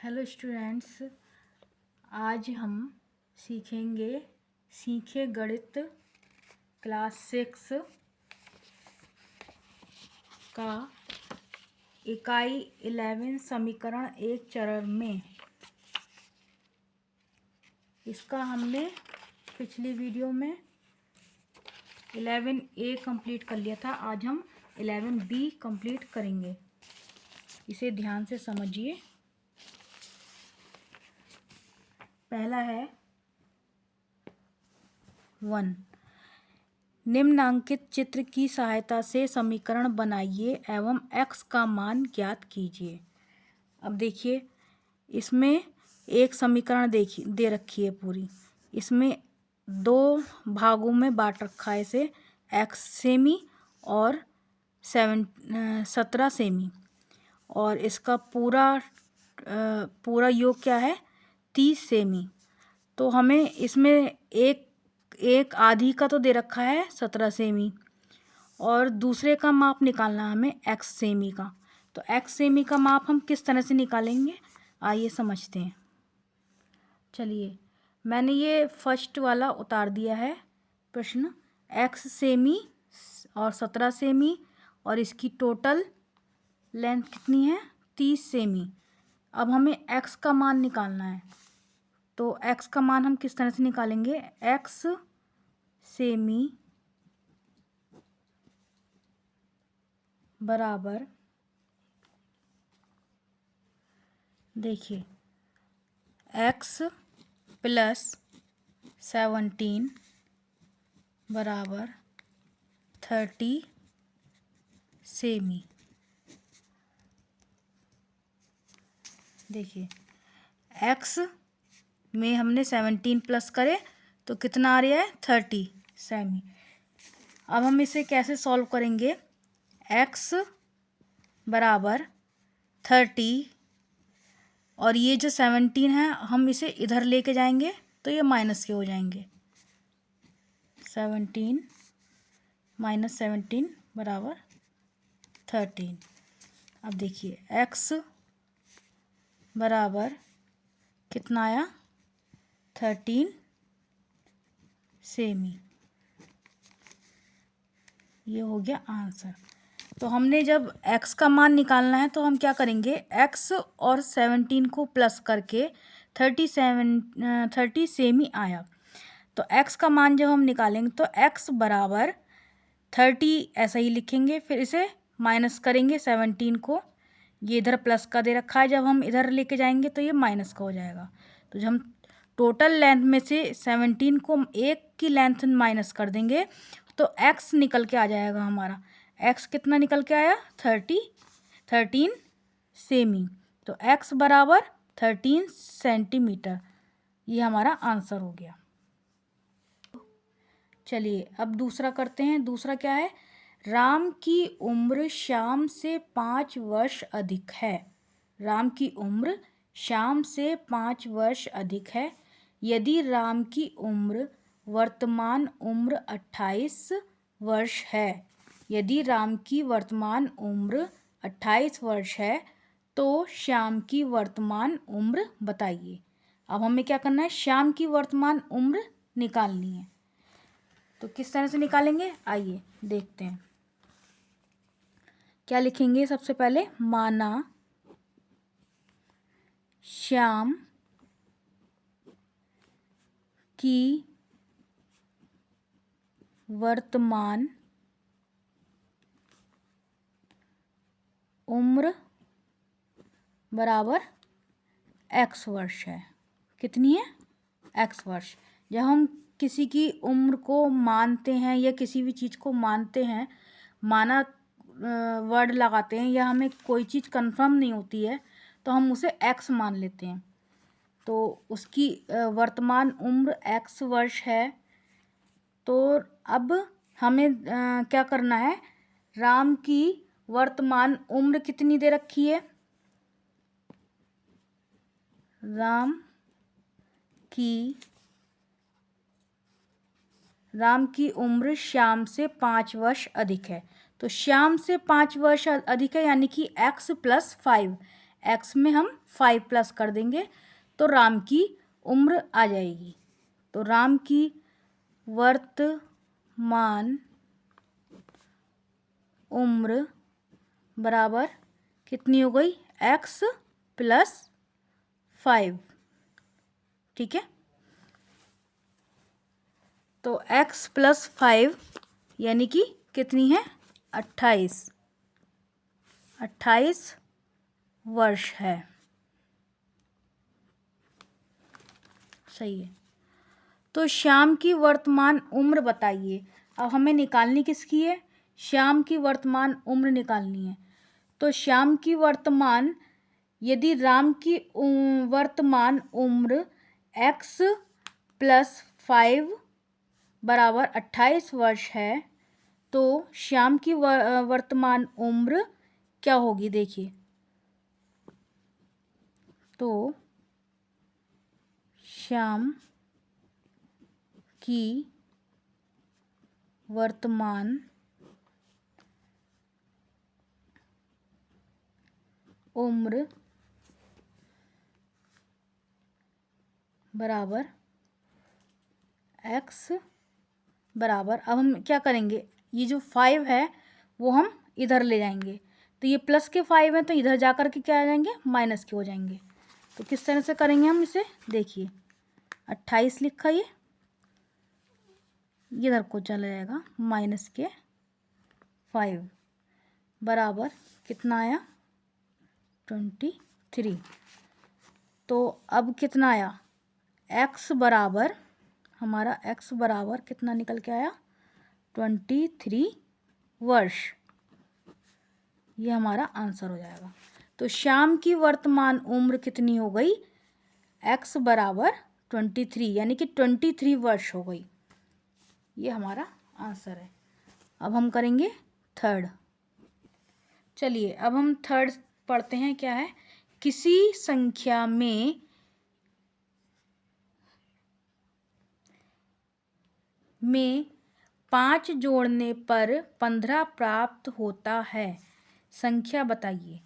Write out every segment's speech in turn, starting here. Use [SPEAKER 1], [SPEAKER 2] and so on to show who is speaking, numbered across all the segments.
[SPEAKER 1] Hello students, आज हम सीखे गणित क्लास 6 का इकाई 11 समीकरण एक चरण में। इसका हमने पिछली वीडियो में 11A कंप्लीट कर लिया था। आज हम 11B कंप्लीट करेंगे। इसे ध्यान से समझिए। पहला है 1। निम्नांकित चित्र की सहायता से समीकरण बनाइए एवं x का मान ज्ञात कीजिए। अब देखिए, इसमें एक समीकरण दे रखी है पूरी। इसमें 2 भागों में बांट रखा है इसे, x सेमी और 17 सेमी, और इसका पूरा योग क्या है, 30 सेमी। तो हमें इसमें एक आधी का तो दे रखा है 17 सेमी, और दूसरे का माप निकालना है हमें x सेमी का। तो x सेमी का माप हम किस तरह से निकालेंगे, आइए समझते हैं। चलिए, मैंने ये फर्स्ट वाला उतार दिया है प्रश्न। x सेमी और 17 सेमी, और इसकी टोटल लेंथ कितनी है, 30 सेमी। अब हमें x का मान निकालना है। तो x का मान हम किस तरह से निकालेंगे, x सेमी बराबर, देखिए, x प्लस 17 बराबर 30 सेमी। देखिए, x में हमने 17 प्लस करे तो कितना आ रहा है, 30 सेमी। अब हम इसे कैसे सॉल्व करेंगे, x बराबर 30 और ये जो 17 है हम इसे इधर लेके जाएंगे तो ये माइनस के हो जाएंगे। 17 माइनस 17 बराबर 13। अब देखिए, x बराबर कितना आया, 13 सेमी। ये हो गया आंसर। तो हमने जब x का मान निकालना है तो हम क्या करेंगे, x और 17 को प्लस करके 30 सेमी आया। तो x का मान जब हम निकालेंगे तो x बराबर 30 ऐसा ही लिखेंगे, फिर इसे माइनस करेंगे 17 को। ये इधर प्लस का दे रखा है, जब हम इधर लेके जाएंगे तो ये माइनस का हो जाएगा। तो जब हम टोटल लेंथ में से 17 को एक की लेंथ माइनस कर देंगे तो x निकल के आ जाएगा हमारा। x कितना निकल के आया, 13 सेमी। तो x बराबर 13 सेंटीमीटर। ये हमारा आंसर हो गया। चलिए, अब दूसरा करते हैं। दूसरा क्या है, राम की उम्र श्याम से 5 वर्ष अधिक है। राम की उम्र श्याम से 5 वर्ष अधिक है। यदि राम की उम्र वर्तमान उम्र 28 वर्ष है, यदि राम की वर्तमान उम्र 28 वर्ष है तो श्याम की वर्तमान उम्र बताइए। अब हमें क्या करना है, श्याम की वर्तमान उम्र निकालनी है। तो किस तरह से निकालेंगे, आइए देखते हैं। क्या लिखेंगे, सबसे पहले माना श्याम की वर्तमान उम्र बराबर x वर्ष है। कितनी है, x वर्ष। जब हम किसी की उम्र को मानते हैं या किसी भी चीज़ को मानते हैं, माना वर्ड लगाते हैं, या हमें कोई चीज़ कंफर्म नहीं होती है तो हम उसे x मान लेते हैं। तो उसकी वर्तमान उम्र x वर्ष है। तो अब हमें क्या करना है, राम की वर्तमान उम्र कितनी दे रखी है, राम की उम्र श्याम से 5 वर्ष अधिक है। तो श्याम से 5 वर्ष अधिक है, यानी कि x + 5। x में हम 5 प्लस कर देंगे तो राम की उम्र आ जाएगी। तो राम की वर्तमान उम्र बराबर कितनी हो गई, x प्लस 5। ठीक है, तो x प्लस 5 यानी कि कितनी है, 28 वर्ष है। सही है। तो श्याम की वर्तमान उम्र बताइए। अब हमें निकालनी किसकी है, श्याम की वर्तमान उम्र निकालनी है। तो श्याम की वर्तमान, यदि राम की वर्तमान उम्र x प्लस 5 बराबर 28 वर्ष है, तो श्याम की वर्तमान उम्र क्या होगी, देखिए। तो श्याम की वर्तमान उम्र बराबर x बराबर, अब हम क्या करेंगे, ये जो 5 है वो हम इधर ले जाएंगे, तो ये प्लस के 5 हैं तो इधर जा कर के क्या आ जाएंगे, माइनस के हो जाएंगे। तो किस तरह से करेंगे हम इसे, देखिए 28 लिखा, ये इधर को चला जाएगा, माइनस के 5 बराबर कितना आया, 23। तो अब कितना आया, x बराबर, हमारा x बराबर कितना निकल के आया, 23 वर्ष। ये हमारा आंसर हो जाएगा। तो श्याम की वर्तमान उम्र कितनी हो गई, x बराबर 23 यानी कि 23 वर्ष हो गई। ये हमारा आंसर है। अब हम करेंगे थर्ड। चलिए अब हम थर्ड पढ़ते हैं, क्या है, किसी संख्या में में 5 जोड़ने पर 15 प्राप्त होता है, संख्या बताइए।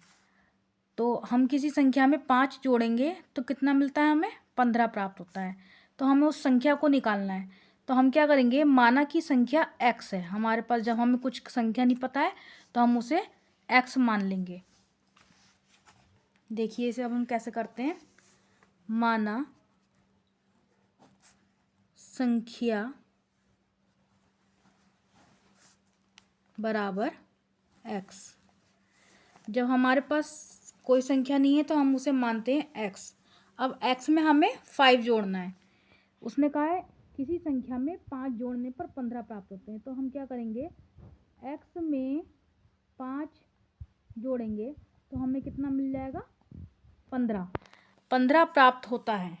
[SPEAKER 1] तो हम किसी संख्या में 5 जोड़ेंगे तो कितना मिलता है, हमें 15 प्राप्त होता है। तो हमें उस संख्या को निकालना है। तो हम क्या करेंगे, माना कि संख्या x है हमारे पास, जब हमें कुछ संख्या नहीं पता है तो हम उसे x मान लेंगे। देखिए इसे अब हम कैसे करते हैं, माना संख्या बराबर x। जब हमारे पास कोई संख्या नहीं है तो हम उसे मानते हैं x। अब x में हमें 5 जोड़ना है। उसने कहा है किसी संख्या में 5 जोड़ने पर 15 प्राप्त होते हैं। तो हम क्या करेंगे, x में 5 जोड़ेंगे तो हमें कितना मिल जाएगा, 15 प्राप्त होता है।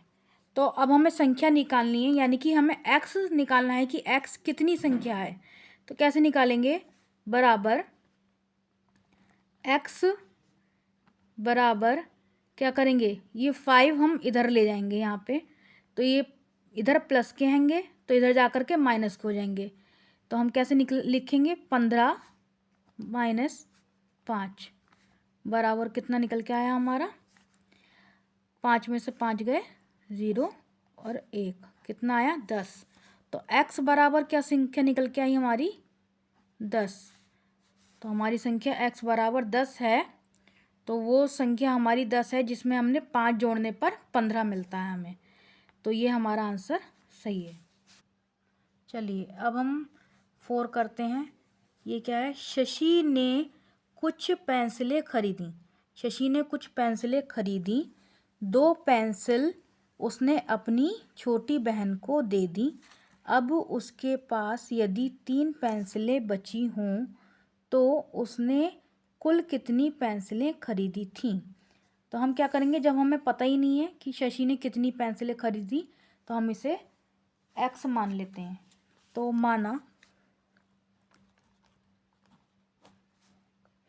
[SPEAKER 1] तो अब हमें संख्या निकालनी है, यानी कि हमें x निकालना है कि x कितनी संख्या है। तो कैसे निकालेंगे, बराबर x बराबर क्या करेंगे, ये 5 हम इधर ले जाएंगे यहाँ पे, तो ये इधर प्लस के हैंगे तो इधर जा कर के माइनस के हो जाएंगे। तो हम कैसे लिखेंगे, 15 माइनस 5 बराबर कितना निकल के आया हमारा, 5 में से 5 गए 0 और 1, कितना आया 10। तो x बराबर क्या संख्या निकल के आई हमारी, 10। तो हमारी संख्या x बराबर 10 है। तो वो संख्या हमारी 10 है जिसमें हमने 5 जोड़ने पर 15 मिलता है हमें। तो ये हमारा आंसर सही है। चलिए अब हम 4 करते हैं। ये क्या है, शशि ने कुछ पेंसिलें खरीदी। शशि ने कुछ पेंसिलें खरीदी। 2 पेंसिल उसने अपनी छोटी बहन को दे दी। अब उसके पास यदि 3 पेंसिलें बची हों तो उसने कुल कितनी पेंसिलें खरीदी थीं। तो हम क्या करेंगे, जब हमें पता ही नहीं है कि शशि ने कितनी पेंसिलें खरीदी तो हम इसे x मान लेते हैं। तो माना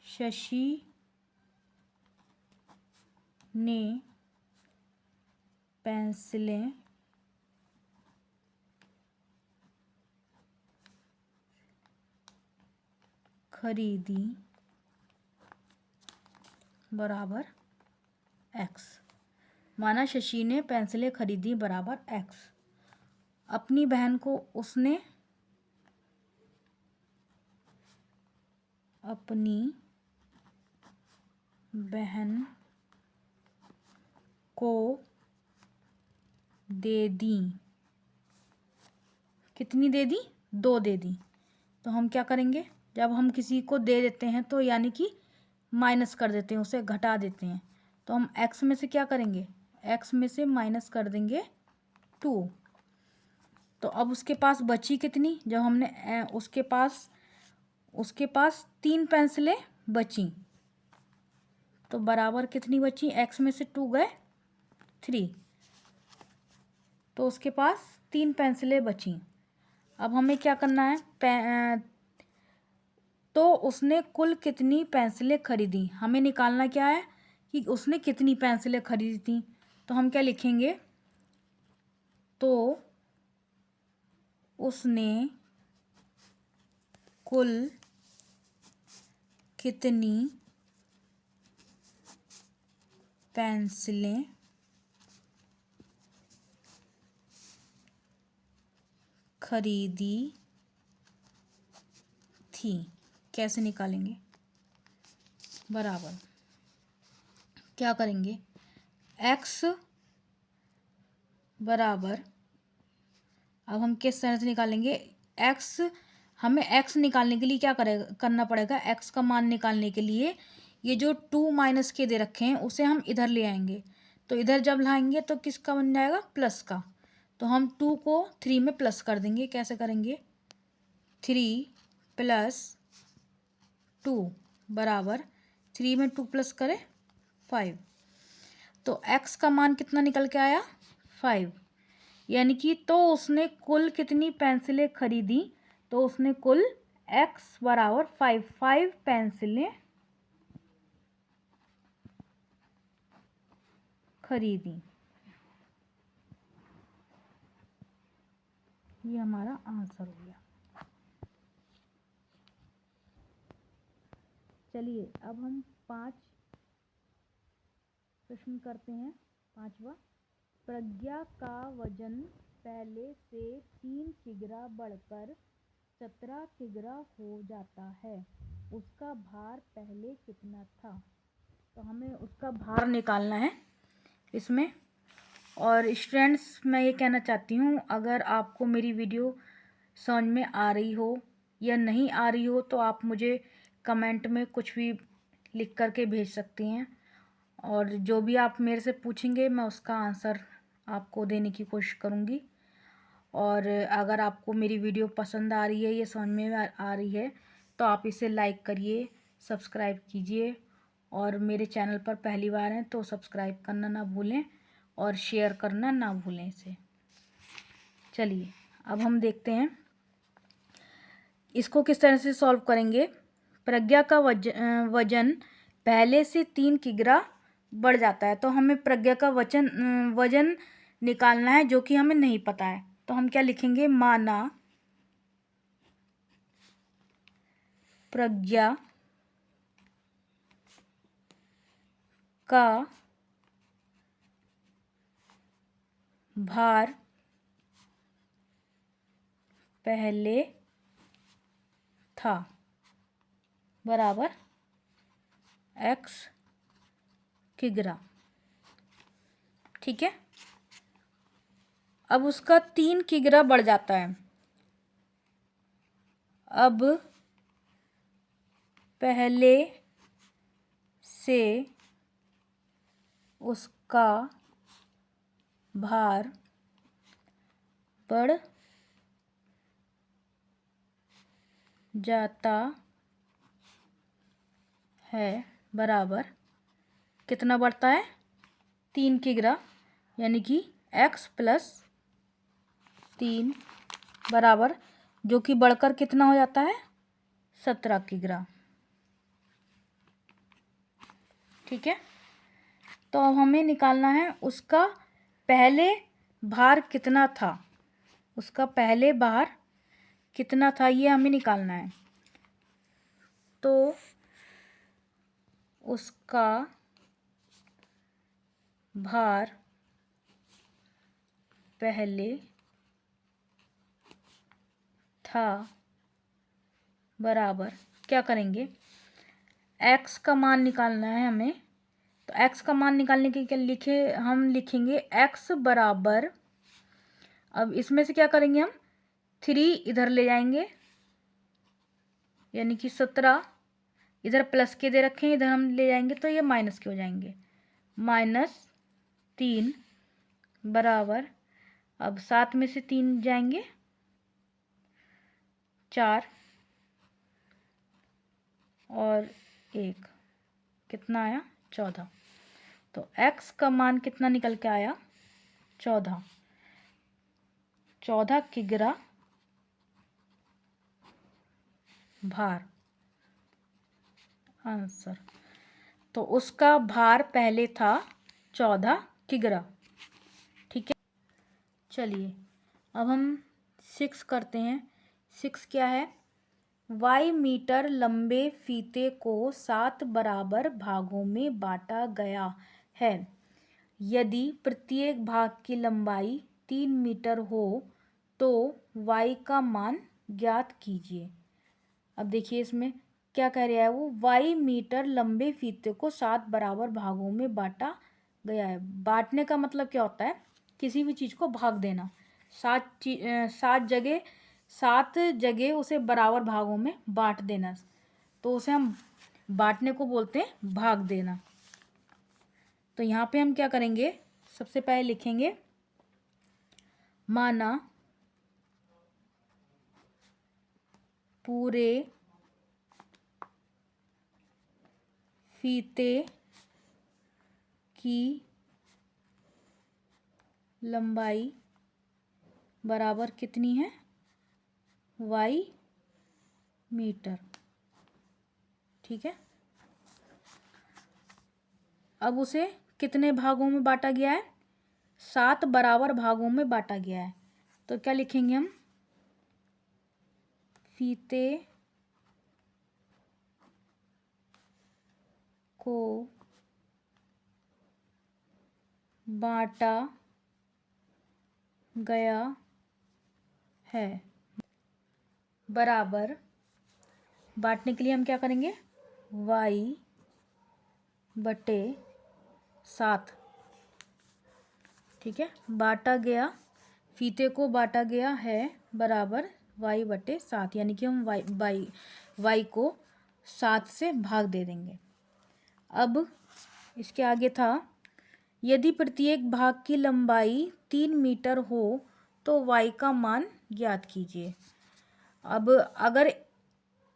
[SPEAKER 1] शशि ने पेंसिलें खरीदी बराबर एक्स। माना शशि ने पेंसिलें खरीदी बराबर एक्स। अपनी बहन को उसने अपनी बहन को दे दी। कितनी दे दी? 2 दे दी। तो हम क्या करेंगे, जब हम किसी को दे देते हैं तो यानी कि माइनस कर देते हैं, उसे घटा देते हैं। तो हम x में से क्या करेंगे, x में से माइनस कर देंगे 2। तो अब उसके पास बची कितनी, जब हमने उसके पास 3 पेंसिलें बची, तो बराबर कितनी बची, x में से 2 गए 3, तो उसके पास 3 पेंसिलें बची। अब हमें क्या करना है, तो उसने कुल कितनी पेंसिलें खरीदी। हमें निकालना क्या है कि उसने कितनी पेंसिलें खरीदी थी। तो हम क्या लिखेंगे, तो उसने कुल कितनी पेंसिलें खरीदी थी। कैसे निकालेंगे, बराबर क्या करेंगे, x बराबर, अब हम किस तरह से निकालेंगे, हमें x निकालने के लिए क्या करना पड़ेगा, x का मान निकालने के लिए ये जो 2 माइनस के दे रखे हैं उसे हम इधर ले आएंगे। तो इधर जब लाएंगे तो किसका बन जाएगा, प्लस का। तो हम 2 को 3 में प्लस कर देंगे। कैसे करेंगे, 3 + 2 बराबर 3 में 2 प्लस करें 5। तो x का मान कितना निकल के आया, 5। यानी कि तो उसने कुल कितनी पेंसिलें खरीदी, तो उसने कुल x बराबर 5 पेंसिलें खरीदी। ये हमारा आंसर हो गया। चलिए अब हम 5 प्रश्न करते हैं। 5वां, प्रज्ञा का वजन पहले से 3 किग्रा बढ़कर 17 किग्रा हो जाता है, उसका भार पहले कितना था। तो हमें उसका भार निकालना है इसमें। और स्टूडेंट्स, मैं ये कहना चाहती हूँ, अगर आपको मेरी वीडियो समझ में आ रही हो या नहीं आ रही हो तो आप मुझे कमेंट में कुछ भी लिख करके भेज सकती हैं, और जो भी आप मेरे से पूछेंगे मैं उसका आंसर आपको देने की कोशिश करूँगी। और अगर आपको मेरी वीडियो पसंद आ रही है, ये समझ में आ रही है, तो आप इसे लाइक करिए, सब्सक्राइब कीजिए, और मेरे चैनल पर पहली बार हैं तो सब्सक्राइब करना ना भूलें और शेयर करना ना भूलें इसे। चलिए अब हम देखते हैं इसको किस तरह से सॉल्व करेंगे। प्रज्ञा का वजन पहले से 3 किग्रा बढ़ जाता है, तो हमें प्रज्ञा का वजन निकालना है जो कि हमें नहीं पता है। तो हम क्या लिखेंगे, माना प्रज्ञा का भार पहले था बराबर x किग्रा। ठीक है, अब उसका 3 किग्रा बढ़ जाता है। अब पहले से उसका भार बढ़ जाता है बराबर कितना बढ़ता है, 3 किग्रा, यानी कि x + 3 बराबर, जो कि बढ़कर कितना हो जाता है, 17 किग्रा। ठीक है, तो अब हमें निकालना है उसका पहले भार कितना था, उसका पहले भार कितना था ये हमें निकालना है। तो उसका भार पहले था बराबर, क्या करेंगे, x का मान निकालना है हमें। तो x का मान निकालने के क्या हम लिखेंगे x बराबर, अब इसमें से क्या करेंगे हम, 3 इधर ले जाएंगे, यानी कि 17 इधर प्लस के दे रखे हैं, इधर हम ले जाएंगे तो ये माइनस के हो जाएंगे, -3 बराबर, अब 7 में से 3 जाएंगे 4 और 1, कितना आया 14। तो x का मान कितना निकल के आया 14, 14 किग्रा भार आंसर। तो उसका भार पहले था 14 किग्रा। ठीक है, चलिए अब हम 6 करते हैं। 6 क्या है, y मीटर लंबे फीते को 7 बराबर भागों में बांटा गया है। यदि प्रत्येक भाग की लंबाई 3 मीटर हो तो y का मान ज्ञात कीजिए। अब देखिए इसमें क्या कह रहा है, वो y मीटर लंबे फीते को 7 बराबर भागों में बांटा गया है। बांटने का मतलब क्या होता है, किसी भी चीज़ को भाग देना, 7 जगह उसे बराबर भागों में बांट देना, तो उसे हम बांटने को बोलते हैं भाग देना। तो यहाँ पे हम क्या करेंगे, सबसे पहले लिखेंगे माना पूरे फीते की लंबाई बराबर कितनी है, y मीटर। ठीक है, अब उसे कितने भागों में बांटा गया है, 7 बराबर भागों में बांटा गया है। तो क्या लिखेंगे हम, फीते को बांटा गया है बराबर, बांटने के लिए हम क्या करेंगे, y बटे 7। ठीक है, बांटा गया, फीते को बांटा गया है बराबर y बटे 7, यानी कि हम y को 7 से भाग दे देंगे। अब इसके आगे था, यदि प्रत्येक भाग की लंबाई 3 मीटर हो तो y का मान ज्ञात कीजिए। अब अगर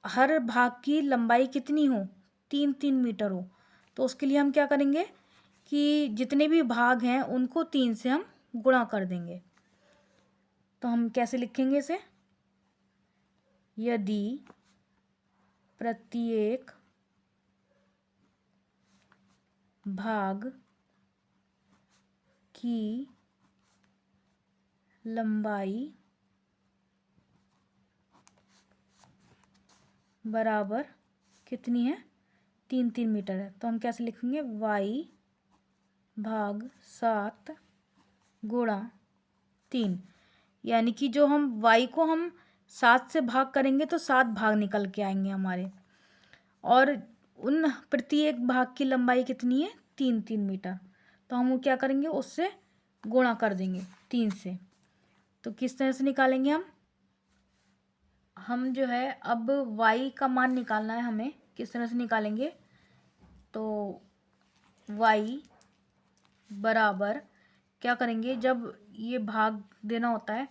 [SPEAKER 1] हर भाग की लंबाई कितनी हो, 3 मीटर हो, तो उसके लिए हम क्या करेंगे कि जितने भी भाग हैं उनको 3 से हम गुणा कर देंगे। तो हम कैसे लिखेंगे इसे, यदि प्रत्येक भाग की लंबाई बराबर कितनी है, 3 मीटर है, तो हम कैसे लिखेंगे, y भाग 7 गुणा 3, यानी कि जो हम y को हम 7 से भाग करेंगे तो 7 भाग निकल के आएंगे हमारे, और उन प्रत्येक भाग की लंबाई कितनी है, 3 मीटर, तो हम वो क्या करेंगे, उससे गुणा कर देंगे 3 से। तो किस तरह से निकालेंगे हम जो है, अब y का मान निकालना है हमें, किस तरह से निकालेंगे, तो y बराबर क्या करेंगे, जब ये भाग देना होता है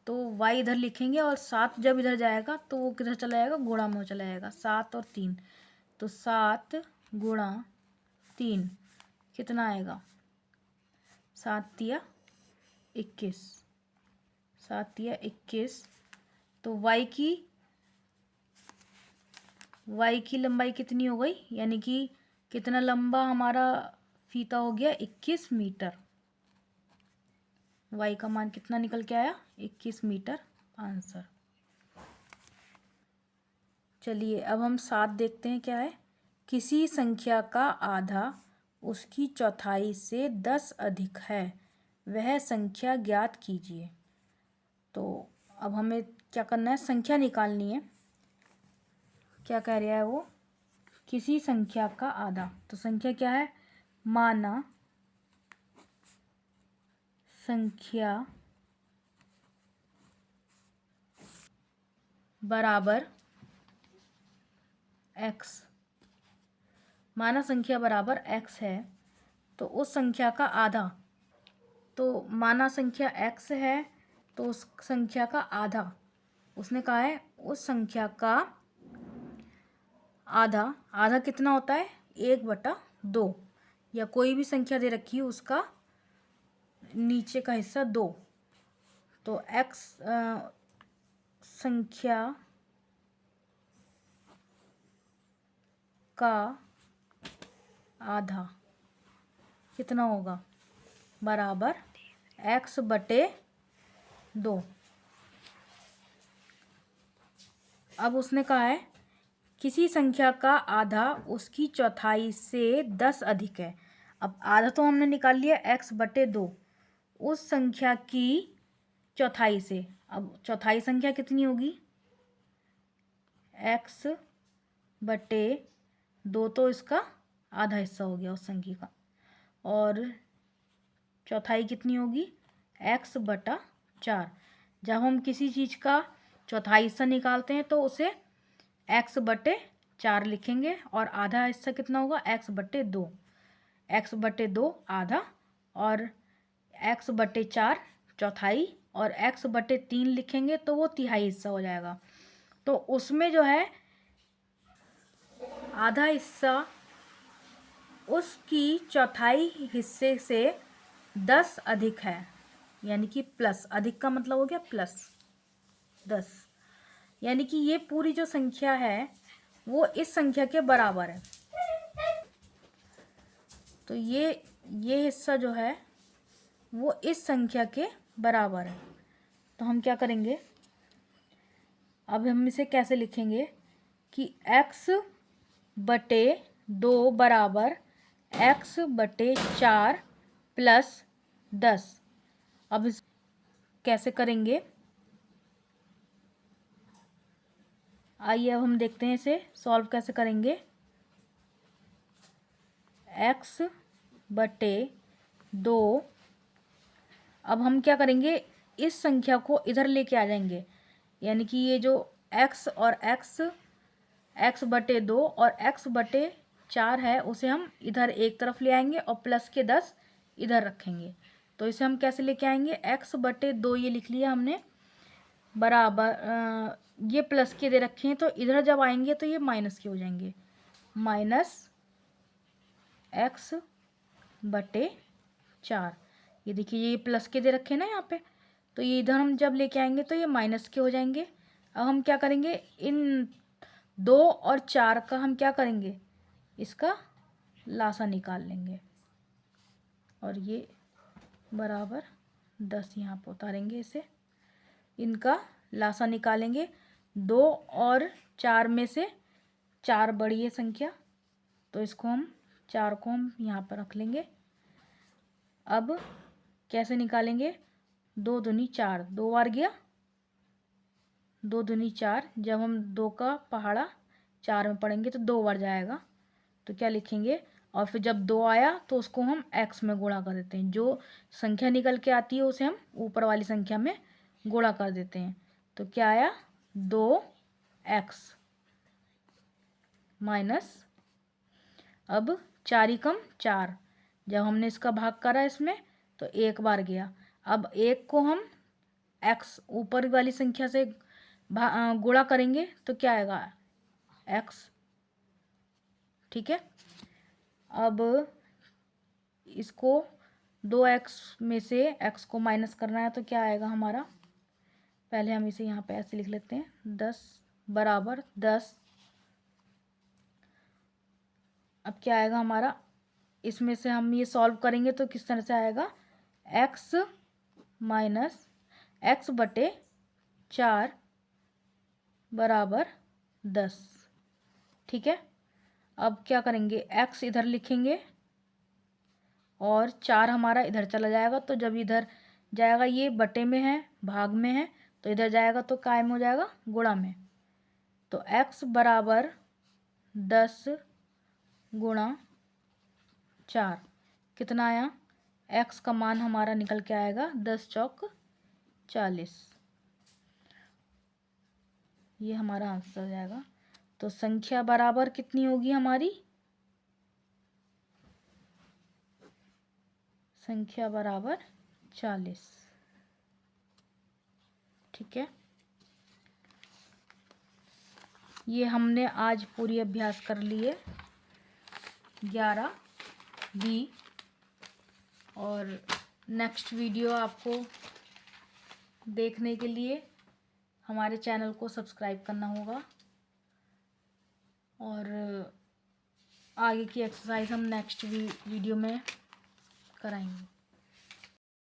[SPEAKER 1] तो y इधर लिखेंगे और 7 जब इधर जाएगा तो वो किधर चला जाएगा, गुणा में चला जाएगा, 7 और 3, तो 7 गुणा 3 कितना आएगा, 7 तिया 21, 7 तिया 21। तो y की लंबाई कितनी हो गई, यानी कि कितना लंबा हमारा फीता हो गया, 21 मीटर। y का मान कितना निकल के आया, 21 मीटर आंसर। चलिए अब हम 7 देखते हैं क्या है, किसी संख्या का आधा उसकी चौथाई से 10 अधिक है, वह संख्या ज्ञात कीजिए। तो अब हमें क्या करना है, संख्या निकालनी है। क्या कह रहा है वो, किसी संख्या का आधा। तो संख्या क्या है, माना संख्या बराबर x, माना संख्या बराबर x है, तो उस संख्या का आधा, तो माना संख्या x है तो उस संख्या का आधा, उसने कहा है उस संख्या का आधा। आधा कितना होता है, 1/2, या कोई भी संख्या दे रखी है उसका नीचे का हिस्सा 2। तो x संख्या का आधा कितना होगा, बराबर x/2। अब उसने कहा है किसी संख्या का आधा उसकी चौथाई से 10 अधिक है। अब आधा तो हमने निकाल लिया x/2 उस संख्या की चौथाई से। अब चौथाई संख्या कितनी होगी, x/2, तो इसका आधा हिस्सा हो गया उस संख्या का, और चौथाई कितनी होगी, x/4। जब हम किसी चीज़ का चौथाई हिस्सा निकालते हैं तो उसे x/4 लिखेंगे, और आधा हिस्सा कितना होगा, x/2। x/2 आधा, और x/4 चौथाई, और x/3 लिखेंगे तो वो तिहाई हिस्सा हो जाएगा। तो उसमें जो है आधा हिस्सा उसकी चौथाई हिस्से से 10 अधिक है, यानी कि प्लस, अधिक का मतलब हो गया प्लस 10, यानी कि ये पूरी जो संख्या है वो इस संख्या के बराबर है। तो ये हिस्सा जो है वो इस संख्या के बराबर है। तो हम क्या करेंगे, अब हम इसे कैसे लिखेंगे कि x/2 बराबर x/4 प्लस 10। अब इस कैसे करेंगे, आइए अब हम देखते हैं इसे सॉल्व कैसे करेंगे। x/2, अब हम क्या करेंगे, इस संख्या को इधर लेके आ जाएंगे, यानी कि ये जो x और x/2 और x/4 है उसे हम इधर एक तरफ ले आएंगे और प्लस के 10 इधर रखेंगे। तो इसे हम कैसे लेके आएंगे, x/2 ये लिख लिया हमने, बराबर ये प्लस के दे रखे हैं तो इधर जब आएंगे तो ये माइनस के हो जाएंगे, -x/4। ये देखिए ये प्लस के दे रखे हैं ना यहाँ पे, तो ये इधर हम जब लेके आएंगे तो ये माइनस के हो जाएंगे। अब हम क्या करेंगे, इन 2 और 4 का हम क्या करेंगे, इसका लासा निकाल लेंगे, और ये बराबर 10 यहाँ पर उतारेंगे इसे, इनका लासा निकालेंगे। 2 और 4 में से 4 बड़ी है संख्या, तो इसको हम 4 को हम यहाँ पर रख लेंगे। अब कैसे निकालेंगे, 2 दूनी 4, 2 बार गया, 2 दूनी 4, जब हम 2 का पहाड़ा 4 में पढ़ेंगे तो 2 बार जाएगा, तो क्या लिखेंगे, और फिर जब 2 आया तो उसको हम x में गुणा कर देते हैं, जो संख्या निकल के आती है उसे हम ऊपर वाली संख्या में गुणा कर देते हैं। तो क्या आया, 2x माइनस, अब 4 × 4, जब हमने इसका भाग करा इसमें तो 1 बार गया, अब 1 को हम x ऊपर वाली संख्या से गुणा करेंगे तो क्या आएगा, x, ठीक है। अब इसको 2x में से x को माइनस करना है तो क्या आएगा हमारा, पहले हम इसे यहाँ पे ऐसे लिख लेते हैं, 10 बराबर 10। अब क्या आएगा हमारा, इसमें से हम ये सॉल्व करेंगे तो किस तरह से आएगा, x माइनस x/4 बराबर 10, ठीक है। अब क्या करेंगे, x इधर लिखेंगे और 4 हमारा इधर चला जाएगा, तो जब इधर जाएगा ये बटे में है, भाग में है, तो इधर जाएगा तो काय में हो जाएगा, गुणा में। तो x बराबर 10 गुणा 4 कितना आया, x का मान हमारा निकल के आएगा 10 चौक 40। ये हमारा आंसर हो जाएगा। तो संख्या बराबर कितनी होगी हमारी, संख्या बराबर 40। ठीक है, ये हमने आज पूरी अभ्यास कर लिए 11 बी। और नेक्स्ट वीडियो आपको देखने के लिए हमारे चैनल को सब्सक्राइब करना होगा, और आगे की एक्सरसाइज हम नेक्स्ट वीडियो में कराएंगे।